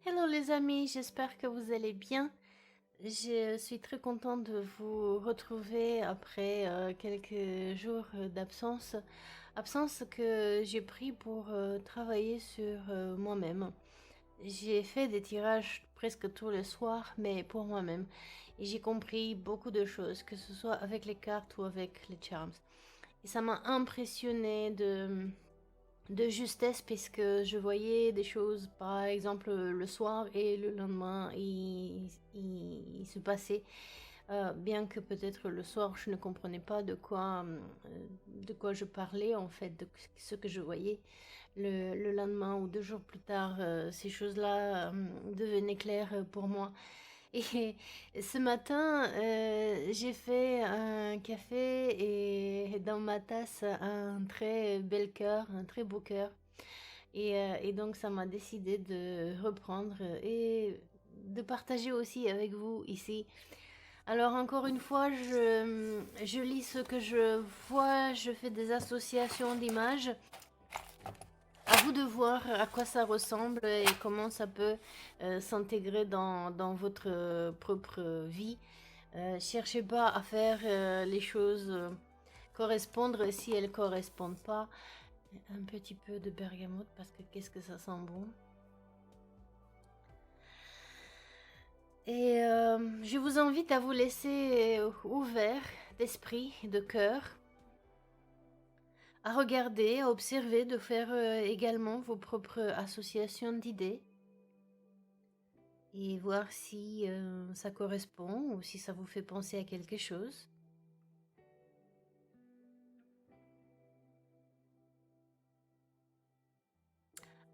Hello les amis, j'espère que vous allez bien. Je suis très contente de vous retrouver après quelques jours d'absence. Absence que j'ai pris pour travailler sur moi-même. J'ai fait des tirages presque tous les soirs, mais pour moi-même. Et j'ai compris beaucoup de choses, que ce soit avec les cartes ou avec les charms. Et ça m'a impressionné de justesse puisque je voyais des choses, par exemple le soir et le lendemain, il se passait. Bien que peut-être le soir je ne comprenais pas de quoi je parlais en fait, de ce que je voyais. Le lendemain ou 2 jours plus tard, ces choses-là devenaient claires pour moi. Et ce matin, j'ai fait un café et dans ma tasse un très bel cœur, un très beau cœur. Et donc ça m'a décidé de reprendre et de partager aussi avec vous ici. Alors encore une fois, je lis ce que je vois, je fais des associations d'images. À vous de voir à quoi ça ressemble et comment ça peut s'intégrer dans votre propre vie. Cherchez pas à faire les choses correspondre si elles correspondent pas. Un petit peu de bergamote parce que qu'est-ce que ça sent bon. Et je vous invite à vous laisser ouvert d'esprit, de cœur, à regarder, à observer, de faire également vos propres associations d'idées et voir si ça correspond ou si ça vous fait penser à quelque chose.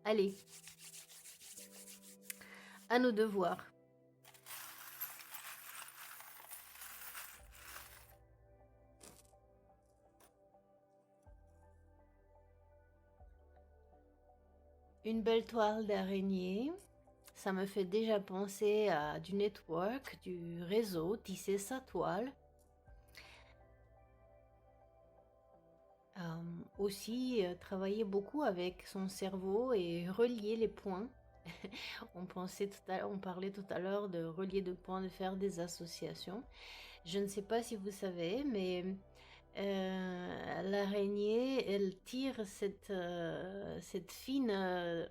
Allez, à nos devoirs. Une belle toile d'araignée. Ça me fait déjà penser à du network, du réseau, tisser sa toile. Aussi travailler beaucoup avec son cerveau et relier les points. On parlait tout à l'heure de relier deux points, de faire des associations. Je ne sais pas si vous savez, mais l'araignée, elle tire cette fine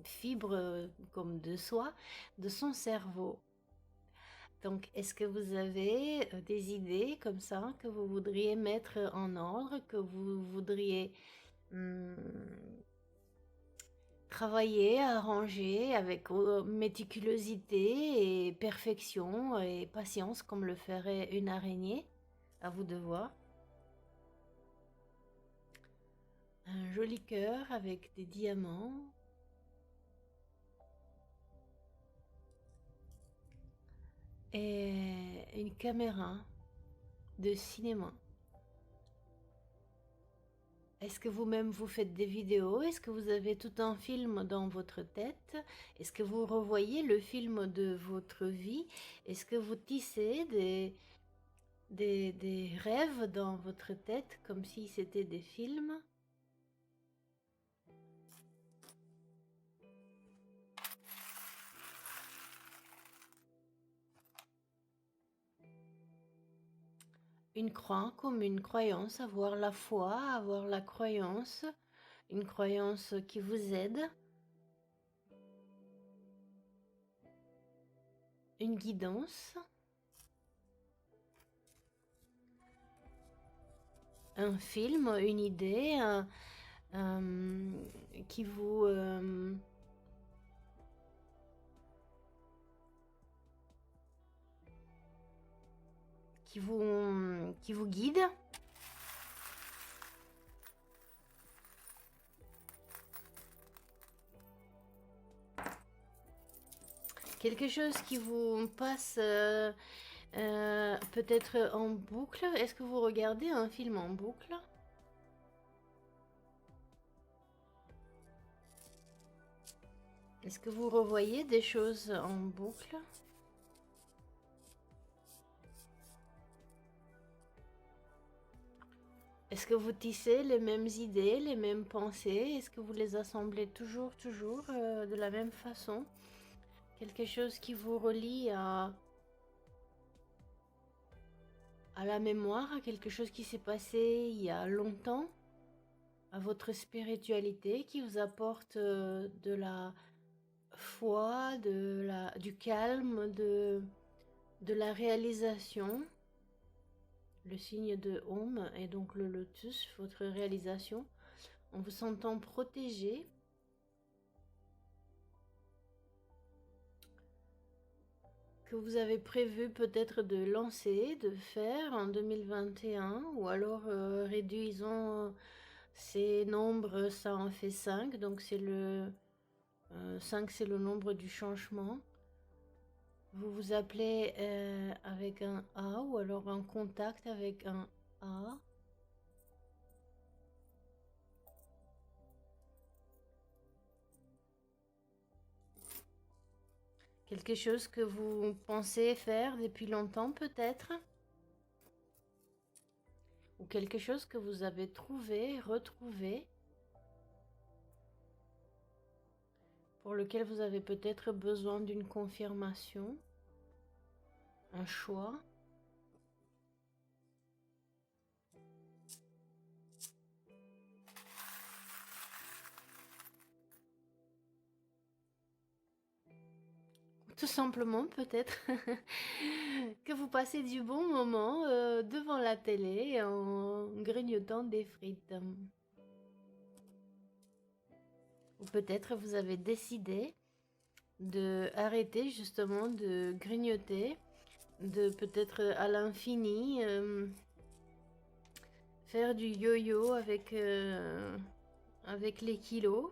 fibre comme de soie de son cerveau. Donc, est-ce que vous avez des idées comme ça que vous voudriez mettre en ordre, que vous voudriez hum, travailler, arranger avec méticulosité et perfection et patience comme le ferait une araignée? À vous de voir. Un joli cœur avec des diamants. Et une caméra de cinéma. Est-ce que vous-même vous faites des vidéos? Est-ce que vous avez tout un film dans votre tête? Est-ce que vous revoyez le film de votre vie? Est-ce que vous tissez des rêves dans votre tête comme si c'était des films? Une croix comme une croyance, avoir la foi, avoir la croyance, une croyance qui vous aide, une guidance, un film, une idée qui vous qui vous guide. Quelque chose qui vous passe peut-être en boucle. Est-ce que vous regardez un film en boucle? Est-ce que vous revoyez des choses en boucle? Est-ce que vous tissez les mêmes idées, les mêmes pensées? Est-ce que vous les assemblez toujours de la même façon? Quelque chose qui vous relie à la mémoire, à quelque chose qui s'est passé il y a longtemps, à votre spiritualité, qui vous apporte de la foi, du calme, de la réalisation. Le signe de Om et donc le lotus, votre réalisation, en vous sentant protégé. Que vous avez prévu peut-être de lancer, de faire en 2021, ou alors réduisons ces nombres, ça en fait 5, donc c'est 5 c'est le nombre du changement. Vous vous appelez avec un A ou alors en contact avec un A. Quelque chose que vous pensez faire depuis longtemps peut-être. Ou quelque chose que vous avez trouvé, retrouvé, pour lequel vous avez peut-être besoin d'une confirmation, un choix. Tout simplement peut-être que vous passez du bon moment devant la télé en grignotant des frites. Ou peut-être vous avez décidé de arrêter justement de grignoter, de peut-être à l'infini faire du yo-yo avec les kilos.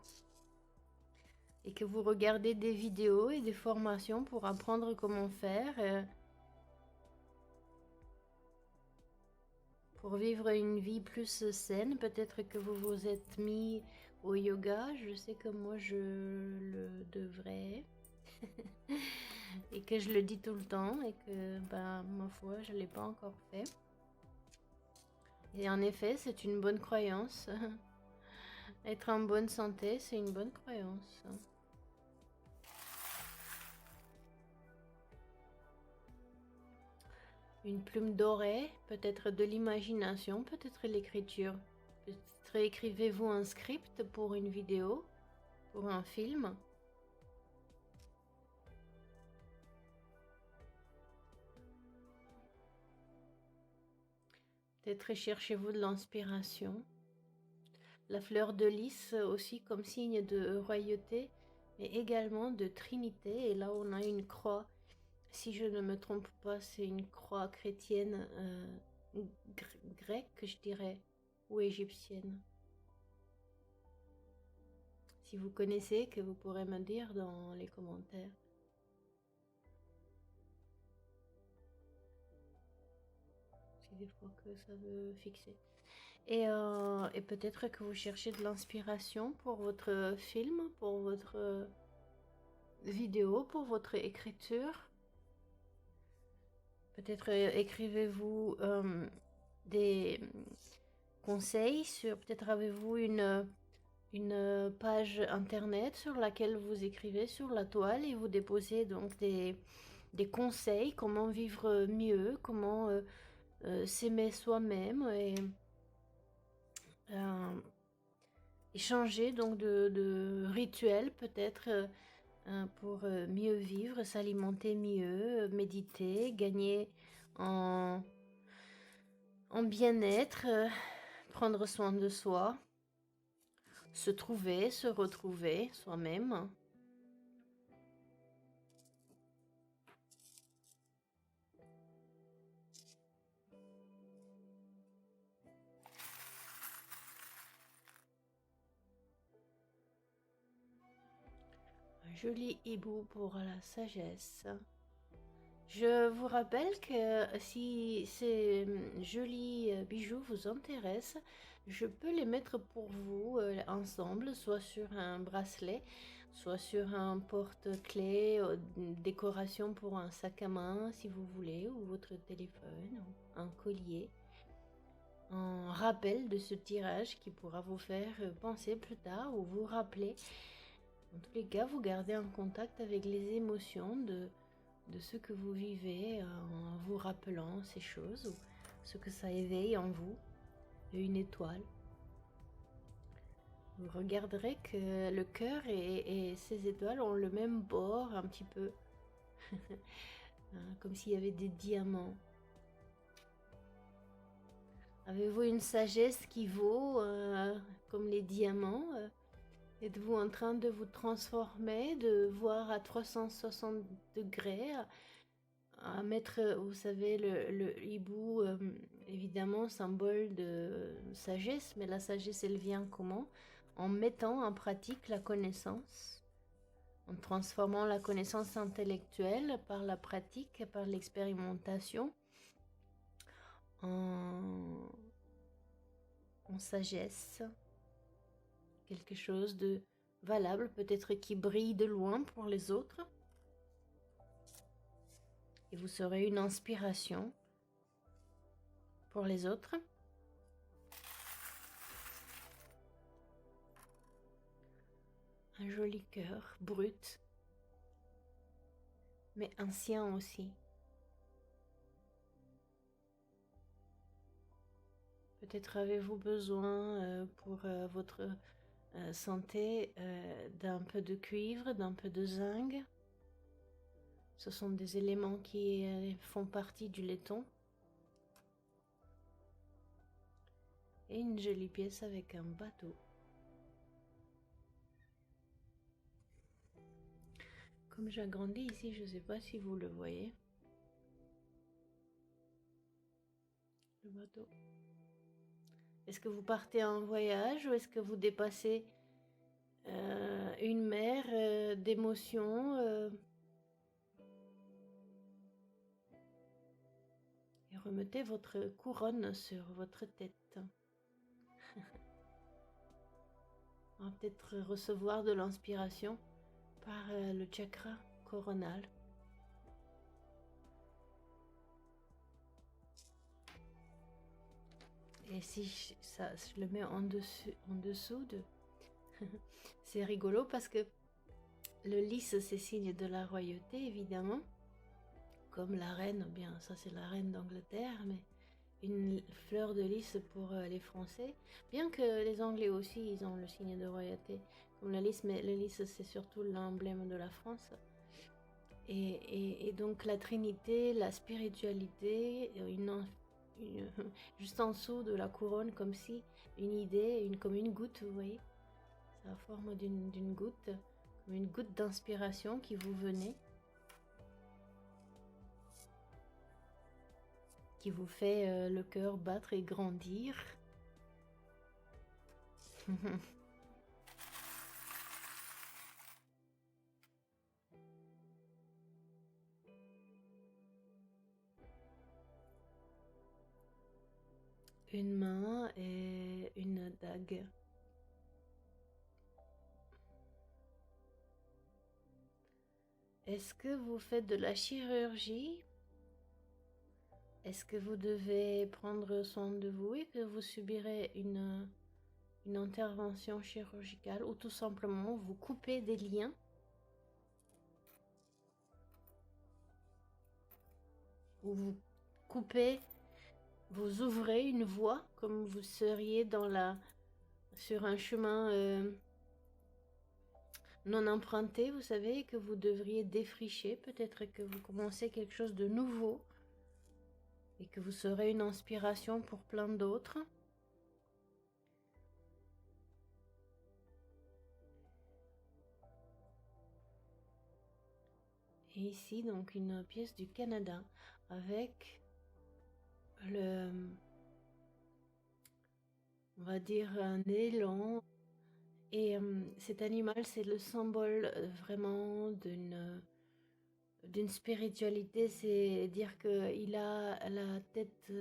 Et que vous regardez des vidéos et des formations pour apprendre comment faire, pour vivre une vie plus saine. Peut-être que vous vous êtes mis au yoga, je sais que moi je le devrais et que je le dis tout le temps et que ben ma foi je l'ai pas encore fait. Et en effet c'est une bonne croyance. Être en bonne santé c'est une bonne croyance. Une plume dorée, peut-être de l'imagination, peut-être l'écriture. Peut-être écrivez-vous un script pour une vidéo, pour un film. Peut-être cherchez-vous de l'inspiration. La fleur de lys aussi comme signe de royauté, mais également de trinité. Et là on a une croix. Si je ne me trompe pas, c'est une croix chrétienne grecque, je dirais, ou égyptienne. Si vous connaissez, que vous pourrez me dire dans les commentaires. C'est des fois que ça veut fixer. Et peut-être que vous cherchez de l'inspiration pour votre film, pour votre vidéo, pour votre écriture. Peut-être écrivez-vous des conseils sur, peut-être avez-vous une page internet sur laquelle vous écrivez sur la toile et vous déposez donc des conseils, comment vivre mieux, comment s'aimer soi-même et changer donc de rituel peut-être pour mieux vivre, s'alimenter mieux, méditer, gagner en bien-être, prendre soin de soi, se trouver, se retrouver soi-même. Un joli hibou pour la sagesse. Je vous rappelle que si ces jolis bijoux vous intéressent, je peux les mettre pour vous ensemble, soit sur un bracelet, soit sur un porte-clés, décoration pour un sac à main si vous voulez, ou votre téléphone, ou un collier. en rappel de ce tirage qui pourra vous faire penser plus tard ou vous rappeler. En tous les cas, vous gardez un contact avec les émotions de ce que vous vivez en vous rappelant ces choses ou ce que ça éveille en vous, une étoile. Vous regarderez que le cœur et ces étoiles ont le même bord un petit peu, comme s'il y avait des diamants. Avez-vous une sagesse qui vaut comme les diamants Êtes-vous en train de vous transformer, de voir à 360 degrés, à mettre, vous savez, le hibou, évidemment, symbole de sagesse, mais la sagesse, elle vient comment? En mettant en pratique la connaissance, en transformant la connaissance intellectuelle par la pratique, par l'expérimentation, en sagesse, quelque chose de valable, peut-être qui brille de loin pour les autres. Et vous serez une inspiration pour les autres. Un joli cœur, brut, mais ancien aussi. Peut-être avez-vous besoin pour votre santé d'un peu de cuivre, d'un peu de zinc. Ce sont des éléments qui font partie du laiton. Et une jolie pièce avec un bateau. Comme j'agrandis ici, je ne sais pas si vous le voyez. Le bateau. Est-ce que vous partez en voyage ou est-ce que vous dépassez une mer d'émotions et remettez votre couronne sur votre tête. On va peut-être recevoir de l'inspiration par le chakra coronal. Et si je le mets en dessous de... C'est rigolo parce que le lys, c'est signe de la royauté, évidemment. Comme la reine, bien ça c'est la reine d'Angleterre, mais une fleur de lys pour les Français. Bien que les Anglais aussi, ils ont le signe de royauté, comme le lys, mais le lys c'est surtout l'emblème de la France. Et donc la Trinité, la spiritualité, juste en dessous de la couronne, comme si une idée, comme une goutte, vous voyez, c'est la forme d'une goutte, comme une goutte d'inspiration qui vous venait, qui vous fait le cœur battre et grandir. Une main et une dague. Est-ce que vous faites de la chirurgie? Est-ce que vous devez prendre soin de vous et que vous subirez une intervention chirurgicale ou tout simplement vous coupez des liens? Ou vous coupez, vous ouvrez une voie comme vous seriez sur un chemin non emprunté, vous savez, que vous devriez défricher. Peut-être que vous commencez quelque chose de nouveau et que vous serez une inspiration pour plein d'autres. Et ici, donc, une pièce du Canada avec on va dire, un élan. Et cet animal, c'est le symbole vraiment d'une spiritualité, c'est dire qu'il a la tête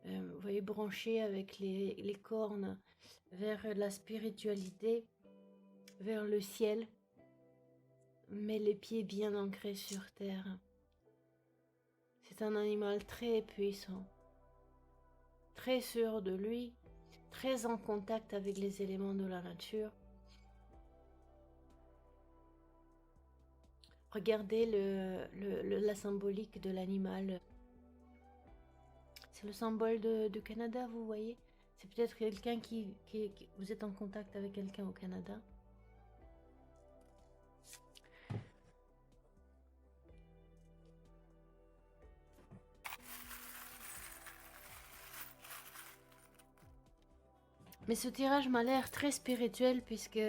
vous voyez, branchée avec les cornes vers la spiritualité, vers le ciel, mais les pieds bien ancrés sur terre. C'est un animal très puissant, très sûr de lui, très en contact avec les éléments de la nature. Regardez la symbolique de l'animal. C'est le symbole du Canada, vous voyez? C'est peut-être quelqu'un vous êtes en contact avec quelqu'un au Canada. Mais ce tirage m'a l'air très spirituel puisque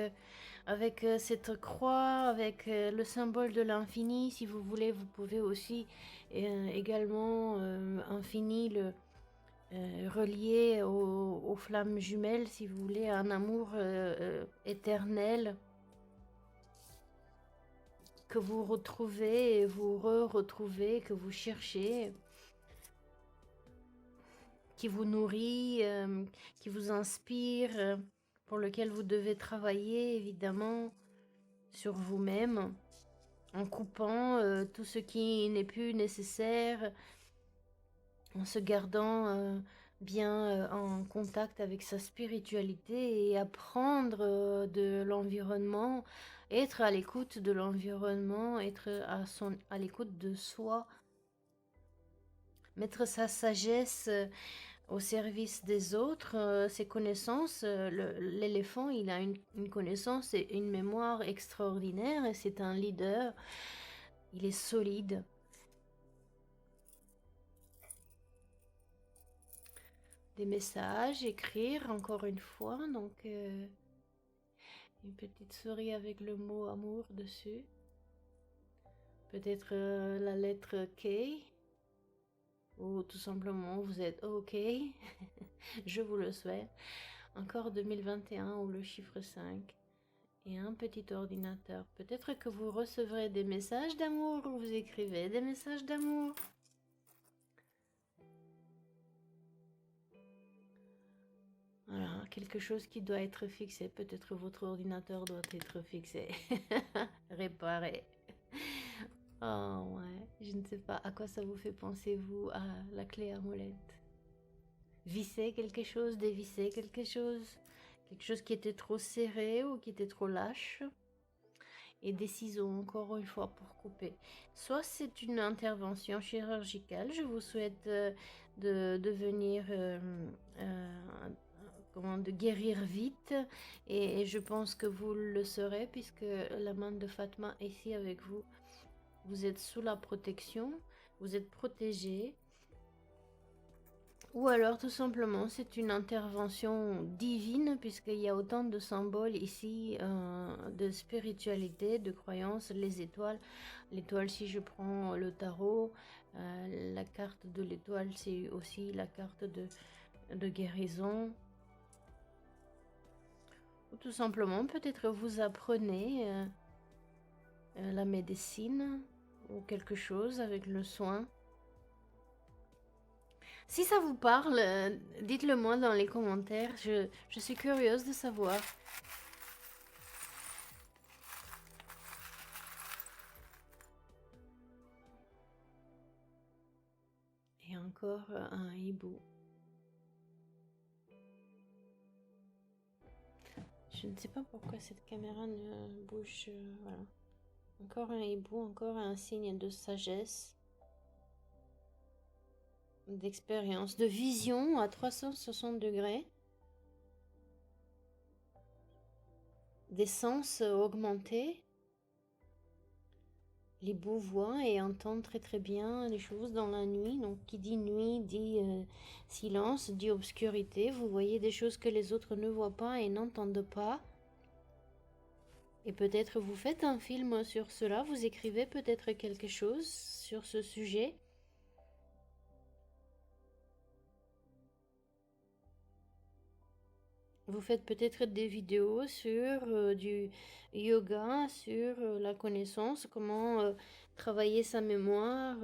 avec cette croix, avec le symbole de l'infini, si vous voulez, vous pouvez aussi également infini relier aux flammes jumelles, si vous voulez, à un amour éternel que vous retrouvez et vous retrouvez, que vous cherchez, qui vous nourrit, qui vous inspire, pour lequel vous devez travailler évidemment sur vous-même en coupant tout ce qui n'est plus nécessaire, en se gardant bien en contact avec sa spiritualité et apprendre de l'environnement, être à l'écoute de l'environnement, être à l'écoute de soi, mettre sa sagesse au service des autres, ses connaissances. L'éléphant, il a une connaissance et une mémoire extraordinaire et c'est un leader. Il est solide. Des messages, écrire encore une fois. Donc, une petite souris avec le mot amour dessus. Peut-être la lettre K. Ou tout simplement vous êtes OK. Je vous le souhaite. Encore 2021 ou le chiffre 5. Et un petit ordinateur. Peut-être que vous recevrez des messages d'amour ou vous écrivez des messages d'amour. Voilà, quelque chose qui doit être fixé. Peut-être votre ordinateur doit être fixé. Réparé. Oh ouais, je ne sais pas à quoi ça vous fait penser, vous, à la clé à molette. Visser quelque chose, dévisser quelque chose qui était trop serré ou qui était trop lâche. Et des ciseaux, encore une fois, pour couper. Soit c'est une intervention chirurgicale, je vous souhaite de devenir, de guérir vite, et je pense que vous le serez, puisque la main de Fatma est ici avec vous. Vous êtes sous la protection, vous êtes protégé. Ou alors tout simplement c'est une intervention divine puisqu'il y a autant de symboles ici, de spiritualité, de croyance, les étoiles. L'étoile, si je prends le tarot, la carte de l'étoile, c'est aussi la carte de guérison. Ou tout simplement peut-être vous apprenez la médecine ou quelque chose avec le soin. Si ça vous parle, dites-le moi dans les commentaires, je suis curieuse de savoir. Et encore un hibou. Je ne sais pas pourquoi cette caméra ne bouge. Voilà. Encore un hibou, encore un signe de sagesse, d'expérience, de vision à 360 degrés. Des sens augmentés. L'hibou voit et entend très très bien les choses dans la nuit. Donc qui dit nuit dit silence, dit obscurité. Vous voyez des choses que les autres ne voient pas et n'entendent pas. Et peut-être vous faites un film sur cela, vous écrivez peut-être quelque chose sur ce sujet. Vous faites peut-être des vidéos sur du yoga, sur la connaissance, comment travailler sa mémoire,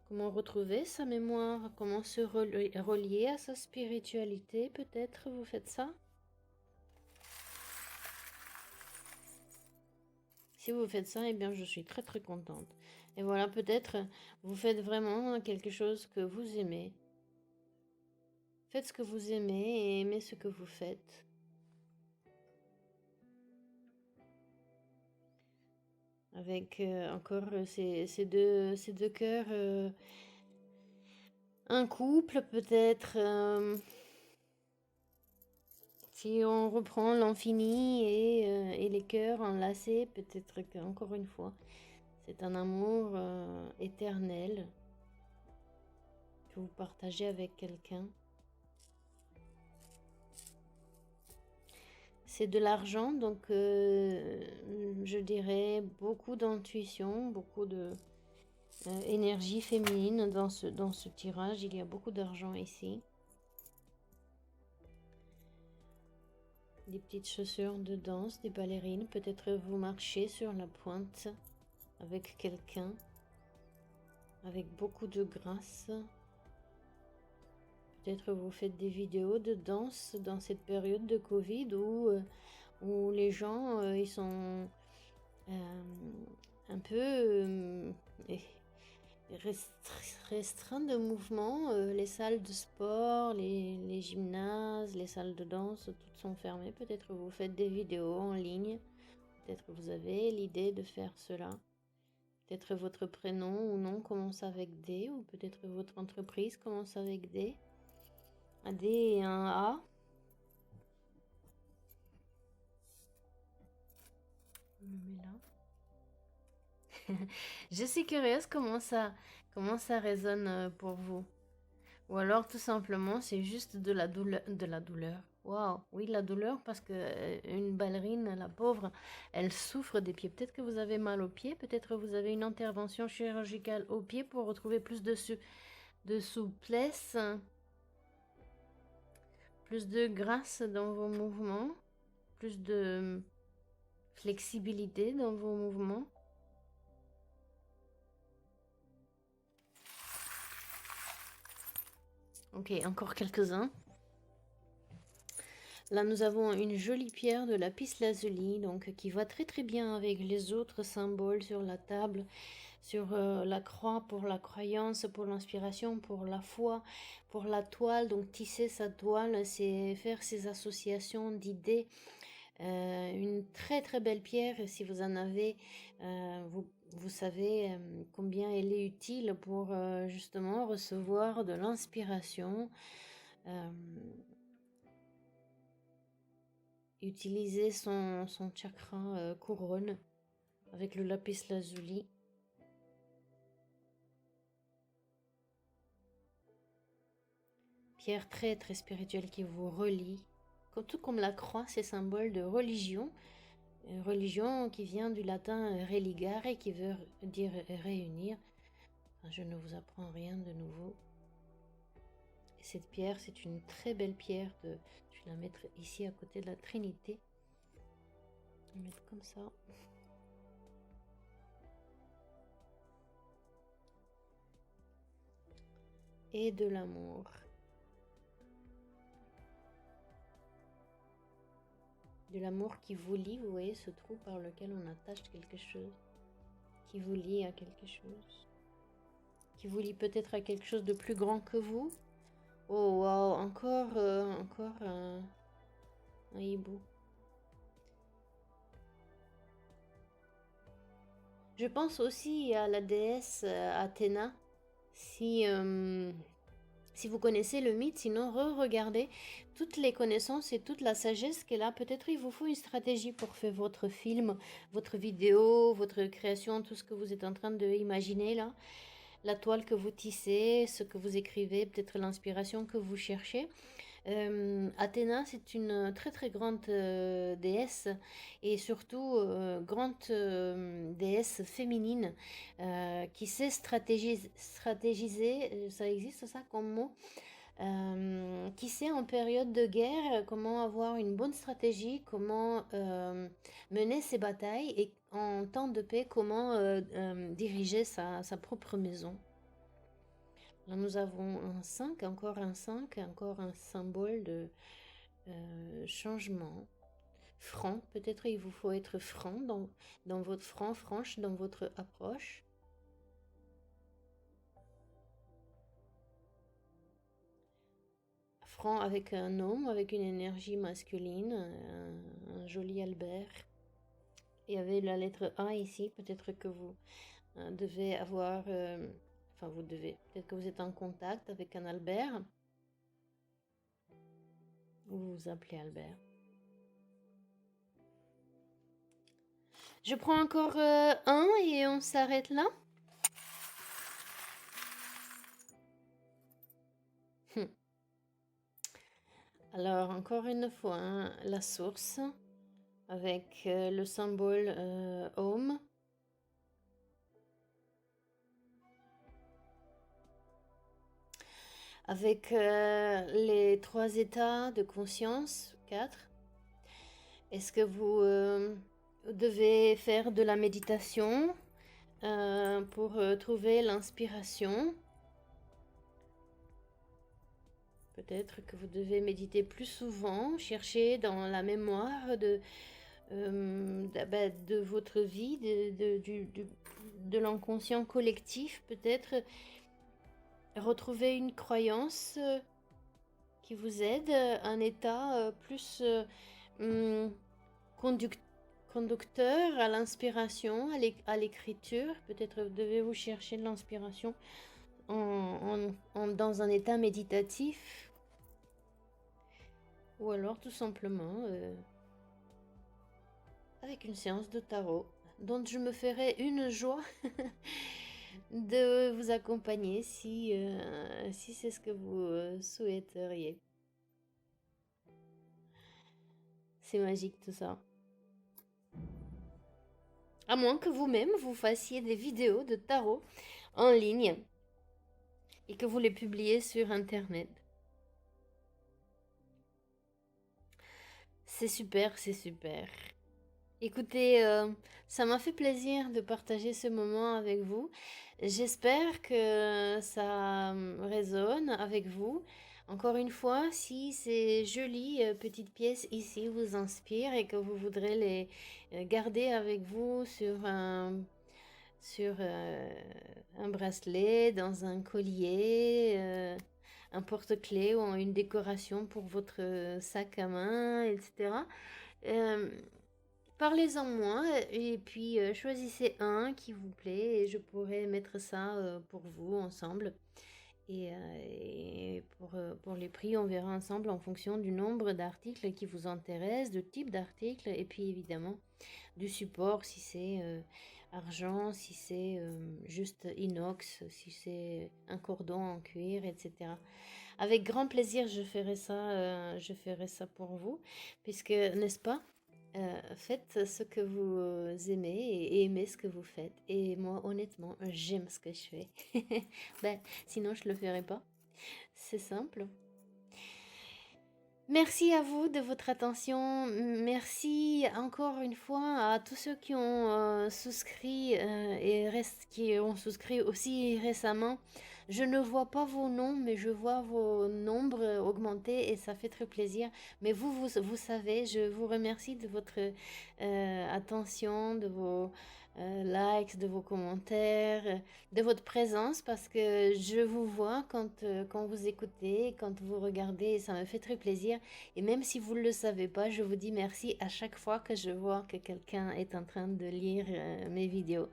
comment retrouver sa mémoire, comment se relier à sa spiritualité. Peut-être vous faites ça. Si vous faites ça, eh bien je suis très très contente. Et voilà, peut-être vous faites vraiment quelque chose que vous aimez. Faites ce que vous aimez et aimez ce que vous faites. Avec encore ces deux cœurs, un couple peut-être. Si on reprend l'infini et les cœurs enlacés, peut-être qu'encore une fois, c'est un amour éternel que vous partagez avec quelqu'un. C'est de l'argent, donc je dirais beaucoup d'intuition, beaucoup de énergie féminine dans ce tirage. Il y a beaucoup d'argent ici. Des petites chaussures de danse, des ballerines. Peut-être vous marchez sur la pointe avec quelqu'un, avec beaucoup de grâce. Peut-être vous faites des vidéos de danse dans cette période de Covid où les gens ils sont un peu restreints de mouvement. Les salles de sport, les gymnases, les salles de danse, toutes sont fermées. Peut-être vous faites des vidéos en ligne. Peut-être vous avez l'idée de faire cela. Peut-être votre prénom ou nom commence avec D, ou peut-être votre entreprise commence avec D. Un D et un A. On le met là. Je suis curieuse comment ça résonne pour vous. Ou alors tout simplement c'est juste de la douleur. Waouh, oui, la douleur parce que une ballerine, la pauvre, elle souffre des pieds. Peut-être que vous avez mal aux pieds, peut-être vous avez une intervention chirurgicale aux pieds pour retrouver plus de souplesse, plus de grâce dans vos mouvements, plus de flexibilité dans vos mouvements. Ok, encore quelques-uns. Là, nous avons une jolie pierre de lapis-lazuli, donc qui va très très bien avec les autres symboles sur la table, sur la croix pour la croyance, pour l'inspiration, pour la foi, pour la toile. Donc tisser sa toile, c'est faire ces associations d'idées. Une très très belle pierre, si vous en avez, vous savez combien elle est utile pour justement recevoir de l'inspiration. Utiliser son chakra couronne avec le lapis lazuli. Pierre très très spirituelle qui vous relie. Tout comme la croix, c'est symbole de religion. Religion qui vient du latin religare et qui veut dire réunir. Enfin, je ne vous apprends rien de nouveau. Et cette pierre, c'est une très belle pierre. Je vais la mettre ici à côté de la Trinité. Je vais mettre comme ça. Et de l'amour. De l'amour qui vous lie, vous voyez ce trou par lequel on attache quelque chose, qui vous lie à quelque chose, qui vous lie peut-être à quelque chose de plus grand que vous. Oh wow, encore un hibou. Je pense aussi à la déesse Athéna. Si vous connaissez le mythe, sinon re-regardez toutes les connaissances et toute la sagesse qu'elle a. Peut-être il vous faut une stratégie pour faire votre film, votre vidéo, votre création, tout ce que vous êtes en train d'imaginer là. La toile que vous tissez, ce que vous écrivez, peut-être l'inspiration que vous cherchez. Athéna, c'est une très très grande déesse et surtout grande déesse féminine qui sait stratégiser, ça existe ça comme mot, qui sait en période de guerre comment avoir une bonne stratégie, comment mener ses batailles et en temps de paix comment diriger sa propre maison. Là, nous avons un 5, encore un symbole de changement. Franc, peut-être il vous faut être franc dans votre franche dans votre approche. prends avec un homme, avec une énergie masculine, un joli Albert. Il y avait la lettre A ici, peut-être que vous devez avoir, enfin vous devez, peut-être que vous êtes en contact avec un Albert, ou vous vous appelez Albert. Je prends encore un et on s'arrête là. Alors, encore une fois, hein, la source avec le symbole Om. Avec les 3 états de conscience, 4. Est-ce que vous devez faire de la méditation pour trouver l'inspiration? Peut-être que vous devez méditer plus souvent, chercher dans la mémoire de votre vie, de l'inconscient collectif, peut-être retrouver une croyance qui vous aide, un état plus conducteur à l'inspiration, à l'écriture. Peut-être devez-vous chercher de l'inspiration dans un état méditatif, ou alors tout simplement avec une séance de tarot, dont je me ferai une joie de vous accompagner si c'est ce que vous souhaiteriez. C'est magique tout ça. À moins que vous-même vous fassiez des vidéos de tarot en ligne et que vous les publiez sur internet. C'est super, c'est super. Écoutez, ça m'a fait plaisir de partager ce moment avec vous. J'espère que ça résonne avec vous. Encore une fois, si ces jolies petites pièces ici vous inspirent et que vous voudrez les garder avec vous sur un bracelet, dans un collier, un porte-clés ou une décoration pour votre sac à main, etc. Parlez-en moi et puis choisissez un qui vous plaît et je pourrai mettre ça pour vous ensemble. Et pour les prix, on verra ensemble en fonction du nombre d'articles qui vous intéressent, du type d'article et puis évidemment du support, si c'est argent, si c'est juste inox, si c'est un cordon en cuir, etc. Avec grand plaisir, je ferai ça pour vous, puisque, n'est-ce pas, faites ce que vous aimez et aimez ce que vous faites. Et moi, honnêtement, j'aime ce que je fais. Ben, sinon, je le ferais pas. C'est simple. Merci à vous de votre attention. Merci encore une fois à tous ceux qui ont souscrit qui ont souscrit aussi récemment. Je ne vois pas vos noms, mais je vois vos nombres augmenter et ça fait très plaisir. Mais vous savez, je vous remercie de votre attention, de vos likes, de vos commentaires, de votre présence parce que je vous vois quand vous écoutez, quand vous regardez et ça me fait très plaisir. Et même si vous ne le savez pas, je vous dis merci à chaque fois que je vois que quelqu'un est en train de lire mes vidéos.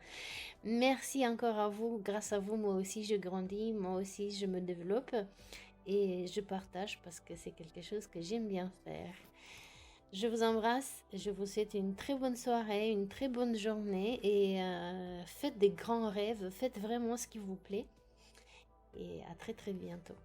Merci encore à vous. Grâce à vous, moi aussi, je grandis, moi aussi, je me développe et je partage parce que c'est quelque chose que j'aime bien faire. Je vous embrasse, je vous souhaite une très bonne soirée, une très bonne journée et faites des grands rêves, faites vraiment ce qui vous plaît et à très très bientôt.